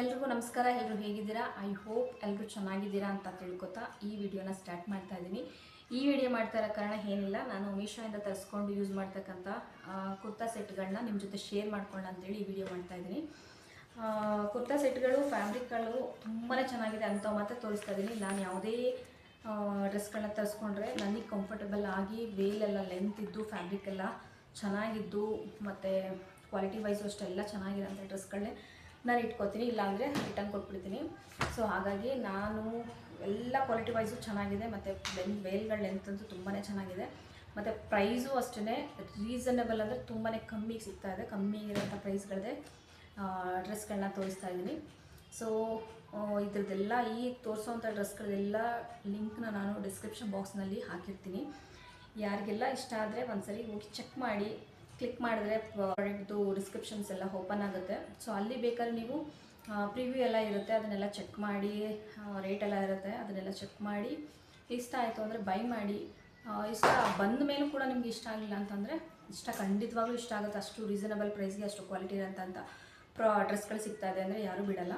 ಎಲ್ರಿಗೂ ನಮಸ್ಕಾರ. ಎಲ್ಲರೂ ಹೇಗಿದ್ದೀರಾ? ಐ ಹೋಪ್ ಎಲ್ಲರೂ ಚೆನ್ನಾಗಿದ್ದೀರಾ ಅಂತ ತಿಳ್ಕೊತಾ ಈ ವಿಡಿಯೋನ ಸ್ಟಾರ್ಟ್ ಮಾಡ್ತಾ ಇದ್ದೀನಿ. ಈ ವಿಡಿಯೋ ಮಾಡ್ತಾ ಇರೋ ಕಾರಣ ಏನಿಲ್ಲ, ನಾನು ಮೀಶೋಯಿಂದ ತರಿಸ್ಕೊಂಡು ಯೂಸ್ ಮಾಡ್ತಕ್ಕಂಥ ಕುರ್ತಾ ಸೆಟ್ಗಳನ್ನ ನಿಮ್ಮ ಜೊತೆ ಶೇರ್ ಮಾಡ್ಕೊಳ್ಳೋಣ ಅಂತೇಳಿ ಈ ವಿಡಿಯೋ ಮಾಡ್ತಾ ಇದ್ದೀನಿ. ಕುರ್ತಾ ಸೆಟ್ಗಳು, ಫ್ಯಾಬ್ರಿಕ್ಗಳು ತುಂಬಾ ಚೆನ್ನಾಗಿದೆ ಅಂತ ಮಾತ್ರ ತೋರಿಸ್ತಾ ಇದ್ದೀನಿ. ನಾನು ಯಾವುದೇ ಡ್ರೆಸ್ಗಳನ್ನ ತರಿಸ್ಕೊಂಡ್ರೆ ನನಗೆ ಕಂಫರ್ಟಬಲ್ ಆಗಿ ವೇಲೆಲ್ಲ ಲೆಂತ್ ಇದ್ದು, ಫ್ಯಾಬ್ರಿಕ್ ಎಲ್ಲ ಚೆನ್ನಾಗಿದ್ದು ಮತ್ತು ಕ್ವಾಲಿಟಿ ವೈಸು ಅಷ್ಟೆಲ್ಲ ಚೆನ್ನಾಗಿರೋಂಥ ಡ್ರೆಸ್ಗಳನ್ನೇ ನಾನು ಇಟ್ಕೋತೀನಿ, ಇಲ್ಲಾಂದರೆ ರಿಟರ್ನ್ ಕೊಟ್ಬಿಡ್ತೀನಿ. ಸೊ ಹಾಗಾಗಿ ನಾನು ಎಲ್ಲ ಕ್ವಾಲಿಟಿ ವೈಸು ಚೆನ್ನಾಗಿದೆ ಮತ್ತು ವೇಲ್ಗಳ ಲೆಂತ್ ಅಂತೂ ತುಂಬಾ ಚೆನ್ನಾಗಿದೆ. ಮತ್ತು ಪ್ರೈಸು ಅಷ್ಟೇ ರೀಸನಬಲ್, ಅಂದರೆ ತುಂಬಾ ಕಮ್ಮಿಗೆ ಸಿಗ್ತಾಯಿದೆ. ಕಮ್ಮಿ ಇರೋಂಥ ಪ್ರೈಸ್ಗಳದೇ ಡ್ರೆಸ್ಗಳನ್ನ ತೋರಿಸ್ತಾ ಇದ್ದೀನಿ. ಸೊ ಇದ್ರದ್ದೆಲ್ಲ ಈ ತೋರಿಸೋವಂಥ ಡ್ರೆಸ್ಗಳದೆಲ್ಲ ಲಿಂಕ್ನ ನಾನು ಡಿಸ್ಕ್ರಿಪ್ಷನ್ ಬಾಕ್ಸ್ನಲ್ಲಿ ಹಾಕಿರ್ತೀನಿ. ಯಾರಿಗೆಲ್ಲ ಇಷ್ಟ ಆದರೆ ಒಂದ್ಸರಿ ಹೋಗಿ ಚೆಕ್ ಮಾಡಿ, ಕ್ಲಿಕ್ ಮಾಡಿದ್ರೆ ಪ್ರಾಡಕ್ಟ್ದು ಡಿಸ್ಕ್ರಿಪ್ಷನ್ಸ್ ಎಲ್ಲ ಓಪನ್ ಆಗುತ್ತೆ. ಸೊ ಅಲ್ಲಿ ಬೇಕಾದ್ರೆ ನೀವು ಪ್ರಿವ್ಯೂ ಎಲ್ಲ ಇರುತ್ತೆ, ಅದನ್ನೆಲ್ಲ ಚೆಕ್ ಮಾಡಿ, ರೇಟೆಲ್ಲ ಇರುತ್ತೆ, ಅದನ್ನೆಲ್ಲ ಚೆಕ್ ಮಾಡಿ ಇಷ್ಟ ಆಯಿತು ಅಂದರೆ ಬೈ ಮಾಡಿ. ಇಷ್ಟ ಬಂದ ಮೇಲೂ ಕೂಡ ನಿಮ್ಗೆ ಇಷ್ಟ ಆಗಲಿಲ್ಲ ಅಂತಂದರೆ, ಖಂಡಿತವಾಗ್ಲೂ ಇಷ್ಟ ಆಗುತ್ತೆ. ಅಷ್ಟು ರೀಸನಬಲ್ ಪ್ರೈಸ್ಗೆ ಅಷ್ಟು ಕ್ವಾಲಿಟಿ ಇರೋಂಥ ಡ್ರೆಸ್ಗಳು ಸಿಗ್ತಾಯಿದೆ ಅಂದರೆ ಯಾರೂ ಬಿಡಲ್ಲ.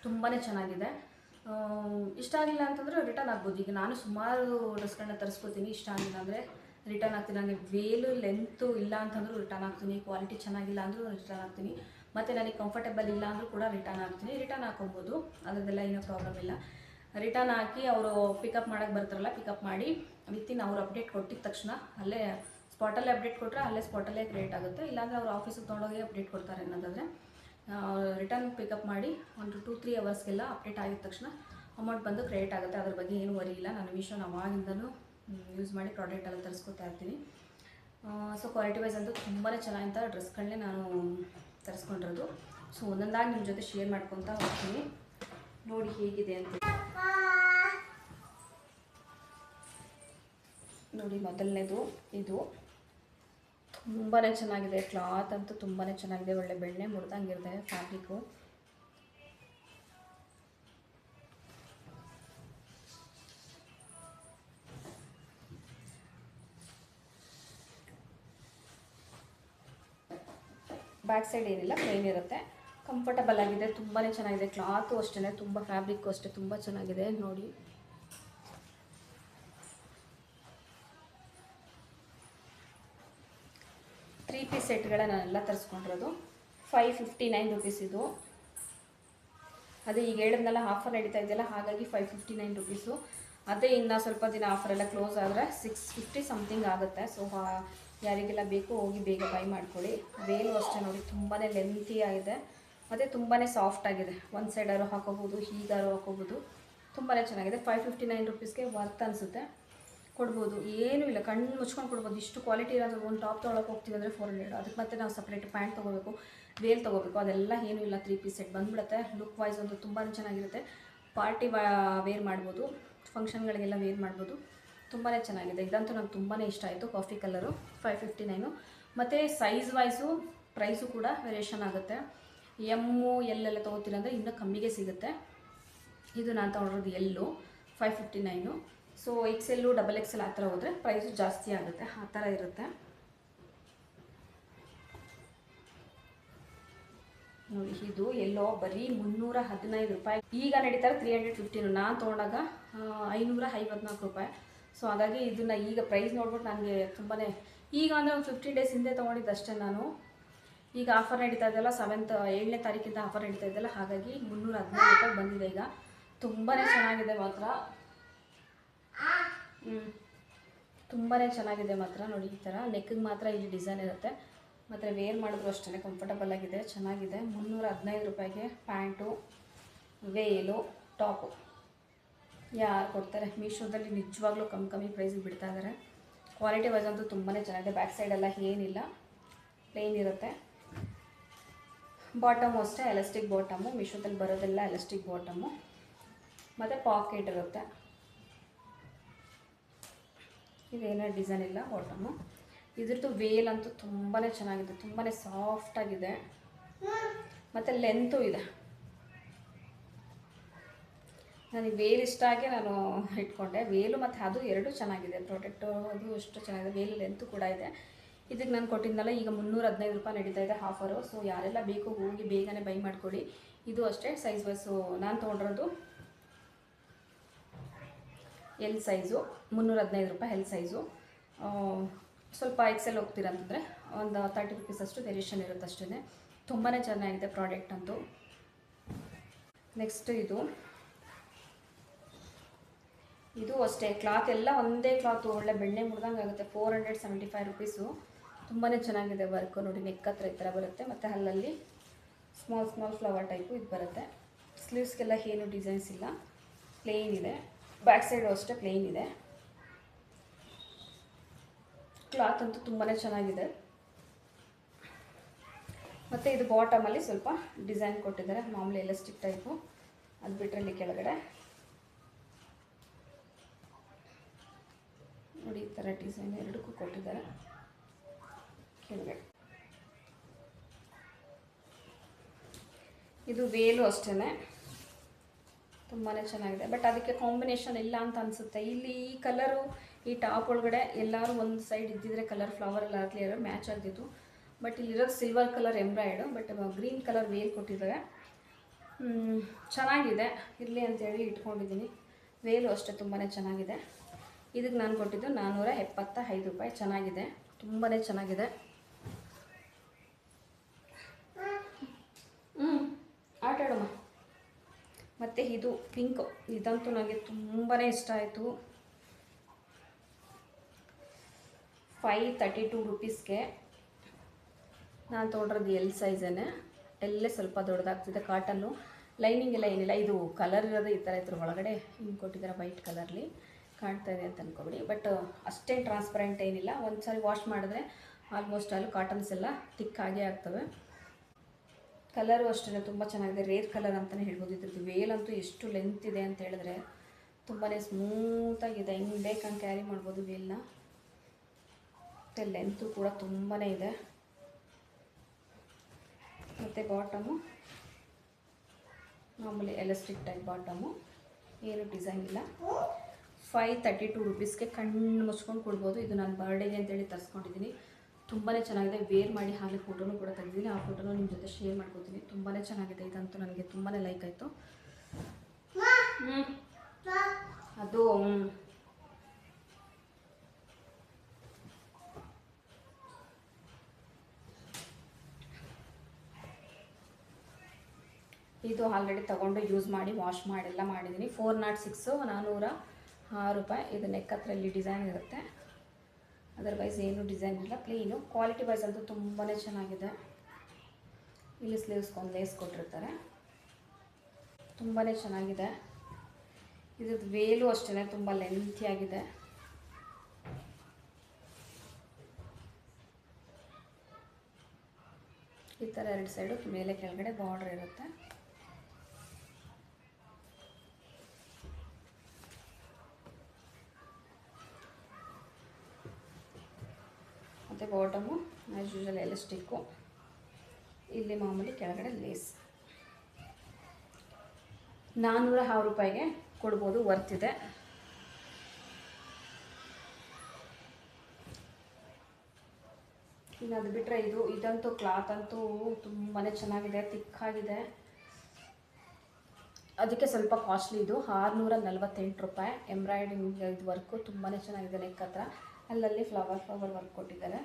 ತುಂಬಾ ಚೆನ್ನಾಗಿದೆ. ಇಷ್ಟ ಆಗಿಲ್ಲ ಅಂತಂದರೆ ರಿಟರ್ನ್ ಆಗ್ಬೋದು. ಈಗ ನಾನು ಸುಮಾರು ಡ್ರೆಸ್ಗಳನ್ನ ತರಿಸ್ಕೊತೀನಿ, ಇಷ್ಟ ಆಗಿಲ್ಲ ಅಂದರೆ ರಿಟರ್ನ್ ಆಗ್ತೀನಿ. ನನಗೆ ವೇಲು ಲೆಂತು ಇಲ್ಲ ಅಂತಂದ್ರೂ ರಿಟರ್ನ್ ಆಗ್ತೀನಿ, ಕ್ವಾಲಿಟಿ ಚೆನ್ನಾಗಿಲ್ಲ ಅಂದರೂ ರಿಟರ್ನ್ ಆಗ್ತೀನಿ, ಮತ್ತು ನನಗೆ ಕಂಫರ್ಟಬಲ್ ಇಲ್ಲ ಅಂದರೂ ಕೂಡ ರಿಟರ್ನ್ ಆಗ್ತೀನಿ. ರಿಟರ್ನ್ ಹಾಕೊಬೋದು, ಅದರದ್ದೆಲ್ಲ ಏನೂ ಪ್ರಾಬ್ಲಮ್ ಇಲ್ಲ. ರಿಟರ್ನ್ ಹಾಕಿ ಅವರು ಪಿಕಪ್ ಮಾಡೋಕ್ಕೆ ಬರ್ತಾರಲ್ಲ, ಪಿಕಪ್ ಮಾಡಿ ವಿತಿನ್ ಅವ್ರು ಅಪ್ಡೇಟ್ ಕೊಟ್ಟಿದ ತಕ್ಷಣ ಅಲ್ಲೇ ಸ್ಪಾಟಲ್ಲೇ ಅಪ್ಡೇಟ್ ಕೊಟ್ಟರೆ ಅಲ್ಲೇ ಸ್ಪಾಟಲ್ಲೇ ಕ್ರಿಯೇಟ್ ಆಗುತ್ತೆ. ಇಲ್ಲಾಂದರೆ ಅವ್ರು ಆಫೀಸಿಗೆ ತೊಗೊಂಡೋಗಿ ಅಪ್ಡೇಟ್ ಕೊಡ್ತಾರೆ ಅನ್ನೋದಾದರೆ, ರಿಟರ್ನ್ ಪಿಕಪ್ ಮಾಡಿ ಒಂದು 2-3 ಅವರ್ಸ್ಗೆಲ್ಲ ಅಪ್ಡೇಟ್ ಆಗಿದ ತಕ್ಷಣ ಅಮೌಂಟ್ ಬಂದು ಕ್ರಿಯೇಟ್ ಆಗುತ್ತೆ. ಅದ್ರ ಬಗ್ಗೆ ಏನೂ ವರಿ ಇಲ್ಲ. ನಾನು ಮೀಶೋನ ಅವಾಗಿಂದನೂ ಯೂಸ್ ಮಾಡಿ ಪ್ರಾಡಕ್ಟ್ ಎಲ್ಲ ತರಿಸ್ಕೊತಾ ಇರ್ತೀನಿ. ಸೊ ಕ್ವಾಲಿಟಿ ವೈಸ್ ಅಂತೂ ತುಂಬಾ ಚೆನ್ನಾಗಿಂಥ ಡ್ರೆಸ್ಗಳನ್ನೇ ನಾನು ತರಿಸ್ಕೊಂಡಿರೋದು. ಸೊ ಒಂದೊಂದಾಗಿ ನಿಮ್ಮ ಜೊತೆ ಶೇರ್ ಮಾಡ್ಕೊತಾ ಹೋಗ್ತೀನಿ, ನೋಡಿ ಹೇಗಿದೆ ಅಂತ. ನೋಡಿ, ಮೊದಲನೇದು ಇದು ತುಂಬಾ ಚೆನ್ನಾಗಿದೆ. ಕ್ಲಾತ್ ಅಂತೂ ತುಂಬಾ ಚೆನ್ನಾಗಿದೆ, ಒಳ್ಳೆ ಬೆಣ್ಣೆ ಮುರಿದಂಗಿರುತ್ತೆ ಫ್ಯಾಬ್ರಿಕ್ಕು. ಬ್ಯಾಕ್ ಸೈಡ್ ಏನಿಲ್ಲ, ಪ್ಲೇನ್ ಇರುತ್ತೆ, ಕಂಫರ್ಟಬಲ್ ಆಗಿದೆ, ತುಂಬಾ ಚೆನ್ನಾಗಿದೆ. ಕ್ಲಾತು ಅಷ್ಟೇ, ತುಂಬ ಫ್ಯಾಬ್ರಿಕ್ಕು ಅಷ್ಟೇ ತುಂಬ ಚೆನ್ನಾಗಿದೆ. ನೋಡಿ, ತ್ರೀ ಪೀಸ್ ಸೆಟ್ಗಳ ನಾನೆಲ್ಲ ತರಿಸ್ಕೊಂಡಿರೋದು. 559 ರುಪೀಸ್ ಇದು. ಅದೇ ಈಗ ಹೇಳಿದ್ನೆಲ್ಲ ಆಫರ್ ನಡೀತಾ ಇದೆಯಲ್ಲ, ಹಾಗಾಗಿ 559 ರುಪೀಸು. ಅದೇ ಇನ್ನು ಸ್ವಲ್ಪ ದಿನ ಆಫರೆಲ್ಲ ಕ್ಲೋಸ್ ಆದರೆ 650 ಸಮಥಿಂಗ್ ಆಗುತ್ತೆ. ಸೊ ಯಾರಿಗೆಲ್ಲ ಬೇಕು ಹೋಗಿ ಬೇಗ ಬೈ ಮಾಡ್ಕೊಳ್ಳಿ. ವೇಲು ಅಷ್ಟೇ ನೋಡಿ, ತುಂಬಾ ಲೆಂತಿ ಆಗಿದೆ ಮತ್ತು ತುಂಬಾ ಸಾಫ್ಟ್ ಆಗಿದೆ. ಒಂದು ಸೈಡಾರು ಹಾಕೋಬೋದು, ಹೀಗಾರು ಹಾಕೋಬೋದು, ತುಂಬಾ ಚೆನ್ನಾಗಿದೆ. 559 ರುಪೀಸ್ಗೆ ವರ್ತ್ ಅನಿಸುತ್ತೆ, ಕೊಡ್ಬೋದು. ಏನೂ ಇಲ್ಲ, ಕಣ್ಣು ಮುಚ್ಕೊಂಡು ಕೊಡ್ಬೋದು. ಇಷ್ಟು ಕ್ವಾಲಿಟಿ ಇರೋದು. ಒಂದು ಟಾಪ್ ತೊಗೊಳಕ್ಕೆ ಹೋಗ್ತೀವಿ ಅಂದರೆ 400, ಅದಕ್ಕೆ ಮತ್ತೆ ನಾವು ಸಪ್ರೇಟ್ ಪ್ಯಾಂಟ್ ತೊಗೋಬೇಕು, ವೇಲ್ ತೊಗೋಬೇಕು, ಅದೆಲ್ಲ ಏನೂ ಇಲ್ಲ. 3 ಪೀಸ್ ಸೆಟ್ ಬಂದುಬಿಡುತ್ತೆ. ಲುಕ್ ವೈಸ್ ಒಂದು ತುಂಬಾ ಚೆನ್ನಾಗಿರುತ್ತೆ. ಪಾರ್ಟಿ ವೇರ್ ಮಾಡ್ಬೋದು, ಫಂಕ್ಷನ್ಗಳಿಗೆಲ್ಲ ವೇರ್ ಮಾಡ್ಬೋದು, ತುಂಬಾ ಚೆನ್ನಾಗಿದೆ. ಇದಂತೂ ನಂಗೆ ತುಂಬಾ ಇಷ್ಟ ಆಯಿತು. Coffee colour 559. ಮತ್ತು ಸೈಜ್ ವೈಸು ಪ್ರೈಸು ಕೂಡ ವೇರಿಯೇಷನ್ ಆಗುತ್ತೆ. ಎಮ್ಮು ಎಲ್ಲೆಲ್ಲ ತೊಗೋತೀರಂದರೆ ಇನ್ನೂ ಕಮ್ಮಿಗೆ ಸಿಗುತ್ತೆ. ಇದು ನಾನು ತೊಗೊಂಡಿರೋದು ಎಲ್ಲು 559. ಸೊ XL, XXL ಆ ಥರ ಹೋದರೆ ಪ್ರೈಸು ಜಾಸ್ತಿ ಆಗುತ್ತೆ, ಆ ಥರ ಇರುತ್ತೆ. ನೋಡಿ, ಇದು ಎಲ್ಲೋ ಬರೀ 315 ರೂಪಾಯಿ. ಈಗ ನಡೀತಾರೆ 315. ನಾನು ತೊಗೊಂಡಾಗ 554 ರೂಪಾಯಿ. ಸೊ ಹಾಗಾಗಿ ಇದನ್ನು ಈಗ ಪ್ರೈಸ್ ನೋಡ್ಬಿಟ್ಟು ನನಗೆ ತುಂಬಾ, ಈಗ ಅಂದರೆ ಒಂದು 15 ಡೇಸ್ ಹಿಂದೆ ತೊಗೊಂಡಿದ್ದಷ್ಟೇ ನಾನು. ಈಗ ಆಫರ್ ನಡೀತಾ ಇದೆಯಲ್ಲ, 7ನೇ ತಾರೀಕಿಂದ ಆಫರ್ ನಡೀತಾ ಇದೆಯಲ್ಲ, ಹಾಗಾಗಿ 315 ರೂಪಾಯಿ ಬಂದಿದೆ. ಈಗ ತುಂಬಾ ಚೆನ್ನಾಗಿದೆ ಮಾತ್ರ. ತುಂಬಾ ಚೆನ್ನಾಗಿದೆ ಮಾತ್ರ. ನೋಡಿ, ಈ ಥರ ನೆಕ್ಗೆ ಮಾತ್ರ ಇಲ್ಲಿ ಡಿಸೈನ್ ಇರುತ್ತೆ, ಮತ್ತು ವೇರ್ ಮಾಡಿದ್ರು ಅಷ್ಟೇ ಕಂಫರ್ಟಬಲ್ ಆಗಿದೆ, ಚೆನ್ನಾಗಿದೆ. 315 ರೂಪಾಯಿಗೆ ಪ್ಯಾಂಟು, ವೇಲು, ಟಾಪು ಯಾರು ಕೊಡ್ತಾರೆ? ಮೀಶೋದಲ್ಲಿ ನಿಜವಾಗ್ಲೂ ಕಮ್ಮಿ ಪ್ರೈಸಿಗೆ ಬಿಡ್ತಾ ಇದ್ದಾರೆ. ಕ್ವಾಲಿಟಿ ವೈಸ್ ಅಂತೂ ತುಂಬಾ ಚೆನ್ನಾಗಿದೆ. ಬ್ಯಾಕ್ ಸೈಡೆಲ್ಲ ಏನಿಲ್ಲ, ಪ್ಲೇನ್ ಇರುತ್ತೆ. ಬಾಟಮು ಅಷ್ಟೇ ಎಲಾಸ್ಟಿಕ್ ಬಾಟಮು, ಮೀಶೋದಲ್ಲಿ ಬರೋದೆಲ್ಲ ಎಲಾಸ್ಟಿಕ್ ಬಾಟಮು, ಮತ್ತು ಪಾಕೆಟ್ ಇರುತ್ತೆ. ಇದೇನೋ ಡಿಸೈನ್ ಇಲ್ಲ ಬಾಟಮು. ಇದ್ರದ್ದು ವೇಲ್ ಅಂತೂ ತುಂಬಾ ಚೆನ್ನಾಗಿದೆ, ತುಂಬಾ ಸಾಫ್ಟಾಗಿದೆ, ಮತ್ತು ಲೆಂತು ಇದೆ. ನನಗೆ ವೇಲ್ ಇಷ್ಟ ಆಗಿ ನಾನು ಇಟ್ಕೊಂಡೆ. ವೇಲು ಮತ್ತು ಅದು ಎರಡು ಚೆನ್ನಾಗಿದೆ ಪ್ರಾಡಕ್ಟು, ಅದು ಎಷ್ಟು ಚೆನ್ನಾಗಿದೆ. ವೇಲು ಲೆಂತು ಕೂಡ ಇದೆ. ಇದಕ್ಕೆ ನಾನು ಕೊಟ್ಟಿದ್ದನಲ್ಲ, ಈಗ 315 ರೂಪಾಯಿ ನಡೀತಾ ಇದೆ ಆಫರು. ಸೊ ಯಾರೆಲ್ಲ ಬೇಕು ಹೋಗಿ ಬೇಗನೆ ಬೈ ಮಾಡ್ಕೊಳ್ಳಿ. ಇದು ಅಷ್ಟೇ ಸೈಜ್ ವೈಸು ನಾನು ತೊಗೊಂಡಿರೋದು ಎಲ್ ಸೈಜು 315 ರೂಪಾಯಿ ಎಲ್ ಸೈಜು. ಸ್ವಲ್ಪ ಎಕ್ಸೆಲ್ ಹೋಗ್ತೀರ ಅಂತಂದರೆ ಒಂದು 30 ರುಪೀಸ್ ಅಷ್ಟು ವೇರಿಯೇಷನ್ ಇರುತ್ತೆ ಅಷ್ಟೇ. ತುಂಬಾ ಚೆನ್ನಾಗಿದೆ ಪ್ರಾಡಕ್ಟ್ ಅಂತೂ. ನೆಕ್ಸ್ಟ್ ಇದು ಅಷ್ಟೇ ಕ್ಲಾತ್ ಎಲ್ಲ ಒಂದೇ ಕ್ಲಾತು, ಒಳ್ಳೆ ಬೆಣ್ಣೆ ಮುಡ್ದಂಗೆ ಆಗುತ್ತೆ. 475 ರುಪೀಸು. ತುಂಬಾ ಚೆನ್ನಾಗಿದೆ ವರ್ಕು ನೋಡಿ, ನೆಕ್ ಹತ್ರ ಈ ಥರ ಬರುತ್ತೆ. ಮತ್ತು ಅಲ್ಲಲ್ಲಿ ಸ್ಮಾಲ್ ಫ್ಲವರ್ ಟೈಪು ಇದು ಬರುತ್ತೆ. ಸ್ಲೀವ್ಸ್ಗೆಲ್ಲ ಏನು ಡಿಸೈನ್ಸ್ ಇಲ್ಲ, ಪ್ಲೇನ್ ಇದೆ. ಬ್ಯಾಕ್ ಸೈಡು ಅಷ್ಟೇ ಪ್ಲೇನ್ ಇದೆ. ಕ್ಲಾತ್ ಅಂತೂ ತುಂಬಾ ಚೆನ್ನಾಗಿದೆ. ಮತ್ತು ಇದು ಬಾಟಮಲ್ಲಿ ಸ್ವಲ್ಪ ಡಿಸೈನ್ ಕೊಟ್ಟಿದ್ದಾರೆ, ಮಾಮೂಲಿ ಎಲಾಸ್ಟಿಕ್ ಟೈಪು. ಅದು ಬಿಟ್ಟರೆ ಇಲ್ಲಿ ಕೆಳಗಡೆ ನೋಡಿ ಈ ಥರ ಡಿಸೈನ್ ಎರಡಕ್ಕೂ ಕೊಟ್ಟಿದ್ದಾರೆ ಕೆಳಗಡೆ. ಇದು ವೇಲು ಅಷ್ಟೇ, ತುಂಬಾ ಚೆನ್ನಾಗಿದೆ. ಬಟ್ ಅದಕ್ಕೆ ಕಾಂಬಿನೇಷನ್ ಇಲ್ಲ ಅಂತ ಅನಿಸುತ್ತೆ. ಇಲ್ಲಿ ಈ ಕಲರು ಈ ಟಾಪ್ ಒಳಗಡೆ ಎಲ್ಲರೂ ಒಂದು ಸೈಡ್ ಇದ್ದಿದ್ರೆ ಕಲರ್ ಫ್ಲವರ್ ಎಲ್ಲ ಕ್ಲಿಯರ್ ಮ್ಯಾಚ್ ಆಗ್ತಿತ್ತು. ಬಟ್ ಇಲ್ಲಿರೋದು silver colour embroid, but green colour veil ಕೊಟ್ಟಿದ್ದಾರೆ. ಚೆನ್ನಾಗಿದೆ, ಇರಲಿ ಅಂತೇಳಿ ಇಟ್ಕೊಂಡಿದ್ದೀನಿ. ವೇಲು ಅಷ್ಟೇ ತುಂಬಾ ಚೆನ್ನಾಗಿದೆ. ಇದಕ್ಕೆ ನಾನು ಕೊಟ್ಟಿದ್ದು 475 ರೂಪಾಯಿ. ಚೆನ್ನಾಗಿದೆ, ತುಂಬಾ ಚೆನ್ನಾಗಿದೆ. ಆಟ ಆಡೋಣ. ಮತ್ತು ಇದು ಪಿಂಕು, ಇದಂತೂ ನನಗೆ ತುಂಬಾ ಇಷ್ಟ ಆಯಿತು. 532 ರುಪೀಸ್ಗೆ ನಾನು ತೊಗೊಂಡಿರೋದು ಎಲ್ ಸೈಜನ್ನೇ. ಎಲ್ಲೇ ಸ್ವಲ್ಪ ದೊಡ್ಡದಾಗ್ತಿದೆ. ಕಾಟನ್ನು ಲೈನಿಂಗ್ ಎಲ್ಲ ಏನಿಲ್ಲ. ಇದು ಕಲರ್ ಇರೋದು ಈ ಥರ ಇದ್ರ ಒಳಗಡೆ ಹಿಂಗೆ ಕೊಟ್ಟಿದ್ದಾರೆ, ವೈಟ್ ಕಲರ್ಲಿ ಕಾಣ್ತಾ ಇದೆ ಅಂತ ಅಂದ್ಕೊಬಿಡಿ. ಬಟ್ ಅಷ್ಟೇನು ಟ್ರಾನ್ಸ್ಪರೆಂಟ್ ಏನಿಲ್ಲ. ಒಂದು ಸಾರಿ ವಾಶ್ ಮಾಡಿದ್ರೆ ಆಲ್ಮೋಸ್ಟ್ ಅಲ್ಲಿ ಕಾಟನ್ಸ್ ಎಲ್ಲ ತಿಕ್ಕಾಗೇ ಆಗ್ತವೆ. ಕಲರು ಅಷ್ಟೇ ತುಂಬ ಚೆನ್ನಾಗಿದೆ. ರೇರ್ ಕಲರ್ ಅಂತಲೇ ಹೇಳ್ಬೋದು. ಇದ್ರದ್ದು ವೇಲ್ ಅಂತೂ ಎಷ್ಟು ಲೆಂತ್ ಇದೆ ಅಂತ ಹೇಳಿದ್ರೆ ತುಂಬಾ ಸ್ಮೂತಾಗಿದೆ. ಹಿಂಗೆ ಬೇಕಂಗೆ ಕ್ಯಾರಿ ಮಾಡ್ಬೋದು ವೇಲ್ನ. ಮತ್ತು ಲೆಂತು ಕೂಡ ತುಂಬಾ ಇದೆ. ಮತ್ತು ಬಾಟಮು ಮಾಮೂಲಿ ಎಲಾಸ್ಟಿಕ್ ಟೈಪ್ ಬಾಟಮು, ಏನು ಡಿಸೈನ್ ಇಲ್ಲ. 532 ರುಪೀಸ್ಗೆ ಕಣ್ಣು ಮುಚ್ಕೊಂಡು ಕೊಡ್ಬೋದು. ಇದು ನಾನು ಬರ್ಡೇಗೆ ಅಂತೇಳಿ ತರಿಸ್ಕೊಂಡಿದ್ದೀನಿ. ತುಂಬಾ ಚೆನ್ನಾಗಿದೆ. ವೇರ್ ಮಾಡಿ ಹಾಗೆ ಫೋಟೋನು ಕೂಡ ತೆಗೆದಿದ್ದೀನಿ. ಆ ಫೋಟೋನು ನಿಮ್ಮ ಜೊತೆ ಶೇರ್ ಮಾಡ್ಕೊತೀನಿ. ತುಂಬಾ ಚೆನ್ನಾಗಿದೆ. ಇದಂತೂ ನನಗೆ ತುಂಬಾ ಲೈಕ್ ಆಯಿತು. ಅದು ಇದು ಆಲ್ರೆಡಿ ತೊಗೊಂಡು ಯೂಸ್ ಮಾಡಿ ವಾಶ್ ಮಾಡಿಲ್ಲ ಮಾಡಿದ್ದೀನಿ. 406 406 ರೂಪಾಯಿ. ಇದು ನೆಕ್ ಹತ್ರ ಇಲ್ಲಿ ಡಿಸೈನ್ ಇರುತ್ತೆ, ಅದರ್ವೈಸ್ ಏನು ಡಿಸೈನ್ ಇಲ್ಲ, ಪ್ಲೇನು. ಕ್ವಾಲಿಟಿ ವೈಸ್ ಅಂತೂ ತುಂಬಾ ಚೆನ್ನಾಗಿದೆ. ಇಲ್ಲಿ ಸ್ಲೀವ್ಸ್ಗೊಂದು ಲೇಸ್ ಕೊಟ್ಟಿರ್ತಾರೆ, ತುಂಬಾ ಚೆನ್ನಾಗಿದೆ. ಇದ್ರದ್ದು ವೇಲು ಅಷ್ಟೇ ತುಂಬ ಲೆಂತಿಯಾಗಿದೆ. ಈ ಥರ ಎರಡು ಸೈಡು ಮೇಲೆ ಕೆಳಗಡೆ ಬಾರ್ಡರ್ ಇರುತ್ತೆ. ಮತ್ತು ಬಾಟಮು ಆ್ಯಸ್ ಯೂಶುವಲ್ ಎಲಾಸ್ಟಿಕ್ಕು, ಇಲ್ಲಿ ಮಾಮೂಲಿ ಕೆಳಗಡೆ ಲೇಸ್. 406 ರೂಪಾಯಿಗೆ ಕೊಡ್ಬೋದು, ವರ್ತಿದೆ. ಇನ್ನು ಅದು ಬಿಟ್ಟರೆ ಇದಂತೂ ಕ್ಲಾತ್ ಅಂತೂ ತುಂಬಾ ಚೆನ್ನಾಗಿದೆ, ತಿಕ್ಕಾಗಿದೆ. ಅದಕ್ಕೆ ಸ್ವಲ್ಪ ಕಾಸ್ಟ್ಲಿ. ಇದು 648 ರೂಪಾಯಿ. ಎಂಬ್ರಾಯ್ಡಿಂಗ್ ಇದು ವರ್ಕು ತುಂಬಾ ಚೆನ್ನಾಗಿದೆ. ನೆಕ್ ಹತ್ರ ಅಲ್ಲಲ್ಲಿ ಫ್ಲವರ್ ವರ್ಕ್ ಕೊಟ್ಟಿದ್ದಾರೆ.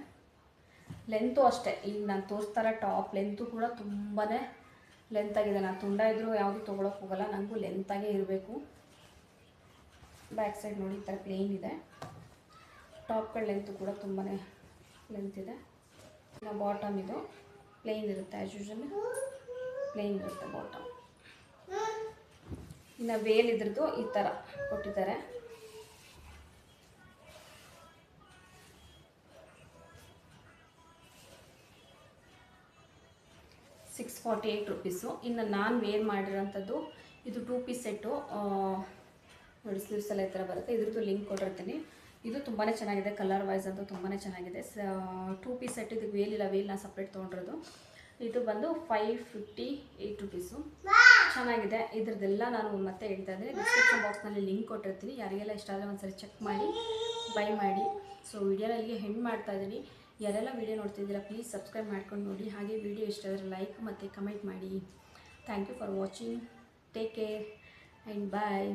ಲೆಂತು ಅಷ್ಟೇ, ಈಗ ನಾನು ತೋರಿಸ್ತಾರ ಟಾಪ್ ಲೆಂತು ಕೂಡ ತುಂಬಾ ಲೆಂತಾಗಿದೆ. ನಾನು ತುಂಡ ಇದ್ದರೂ ಯಾವುದು ತೊಗೊಳಕ್ಕೆ ಹೋಗಲ್ಲ, ನನಗೂ ಲೆಂತಾಗೇ ಇರಬೇಕು. ಬ್ಯಾಕ್ ಸೈಡ್ ನೋಡಿ ಈ ಥರ ಪ್ಲೇನ್ ಇದೆ. ಟಾಪ್ಗಳ ಲೆಂತು ಕೂಡ ತುಂಬಾ ಲೆಂತ್ ಇದೆ. ಇನ್ನು ಬಾಟಮ್ ಇದು ಪ್ಲೇನ್ ಇರುತ್ತೆ, ಆ್ಯಸ್ ಯೂಶುವಲ್ ಪ್ಲೇನ್ ಇರುತ್ತೆ ಬಾಟಮ್. ಇನ್ನು ವೇಲ್ ಇದ್ರದ್ದು ಈ ಥರ ಕೊಟ್ಟಿದ್ದಾರೆ. ₹648. ಇನ್ನು ನಾನು ವೇರ್ ಮಾಡಿರೋಂಥದ್ದು ಇದು 2 ಪೀಸ್ ಸೆಟ್ಟು ನೋಡಿ. ಸ್ಲೀವ್ಸ್ ಎಲ್ಲ ಈ ಥರ ಬರುತ್ತೆ. ಇದ್ರದ್ದು ಲಿಂಕ್ ಕೊಟ್ಟಿರ್ತೀನಿ. ಇದು ತುಂಬಾ ಚೆನ್ನಾಗಿದೆ. ಕಲರ್ ವೈಸ್ ಅಂತೂ ತುಂಬಾ ಚೆನ್ನಾಗಿದೆ. 2 ಪೀಸ್ ಸೆಟ್. ಇದಕ್ಕೆ ವೇಲ್ ಇಲ್ಲ, ವೇಲ್ ನಾನು ಸಪ್ರೇಟ್ ತೊಗೊಂಡಿರೋದು. ಇದು ಬಂದು ₹558. ಚೆನ್ನಾಗಿದೆ. ಇದ್ರದ್ದೆಲ್ಲ ನಾನು ಮತ್ತೆ ಹೇಳ್ತಾ ಇದ್ದೀನಿ, ಡಿಸ್ಕ್ರಿಪ್ಷನ್ ಬಾಕ್ಸ್ನಲ್ಲಿ ಲಿಂಕ್ ಕೊಟ್ಟಿರ್ತೀನಿ. ಯಾರಿಗೆಲ್ಲ ಇಷ್ಟ ಆದರೆ ಒಂದ್ಸರಿ ಚೆಕ್ ಮಾಡಿ ಬೈ ಮಾಡಿ. ಸೊ ವಿಡಿಯೋನ ಇಲ್ಲಿಗೆ ಹೆಂಡ್ ಮಾಡ್ತಾ ಇದ್ದೀನಿ. ಯಾರೆಲ್ಲ ವೀಡಿಯೋ ನೋಡ್ತಿದ್ದೀರಾ ಪ್ಲೀಸ್ ಸಬ್ಸ್ಕ್ರೈಬ್ ಮಾಡ್ಕೊಂಡು ನೋಡಿ. ಹಾಗೆ ವಿಡಿಯೋ ಇಷ್ಟ ಆದರೆ ಲೈಕ್ ಮತ್ತು ಕಮೆಂಟ್ ಮಾಡಿ. Thank you for watching. Take care and bye.